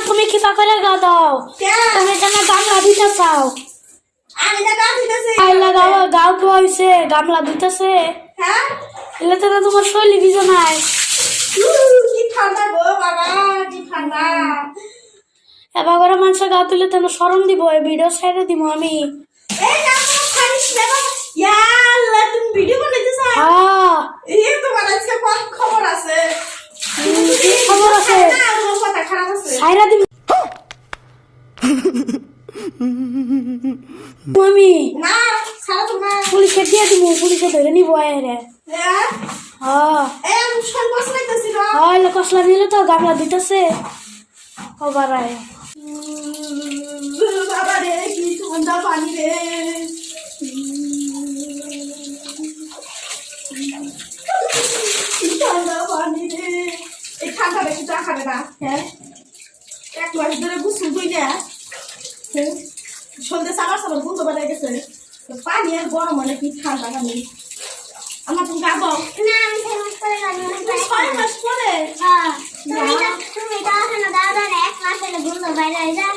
তুমি কি করে গা দাও তুমি কেন গামলা দিতে চাও আমি না গাম দিতেছি আইলা গাও ধোয়াইছে গামলা দিতেছে হ্যাঁ এলে তো তোমার শৈলী ভিজে নাই কি ঠান্ডা গো বাবা কি ঠান্ডা এবার করে মানুষের গা তুলে তেন শরম দিব এই ভিডিও ছেড়ে দিব আমি এই না খানিস না ইয়া আল্লাহ তুমি ভিডিও বানাইতেছ হ্যাঁ এই তোমার আজকে কোন খবর আছে কি খবর আছে না তোমার কথা খারাপ আছে সাইরা দিম আমি না সারা তোমার পুলিশে দিয়ে দিব পুলিশে ধরে নিব আরে হ্যাঁ হ্যাঁ এই আমি সর্বস লাগতেছি রে হয় কসলা নিলে তো গামলা দিতেছে খবর আয় বাবা রে কি ঠান্ডা পানি রে কি ঠান্ডা পানি রে এই ঠান্ডা বেশি চা খাবে না হ্যাঁ এক মাস ধরে গুছু দুই না সন্ধ্যে সাবার সাবার বুঝতে পারা গেছে পানি আর গরম মানে কি ঠান্ডা পানি আমার তুমি গাবো না আমি ফেমাস করে জানি না 6 মাস পরে তুমি তো আসলে দাদা এক মাস হলে ঘুরলো বাইরে যা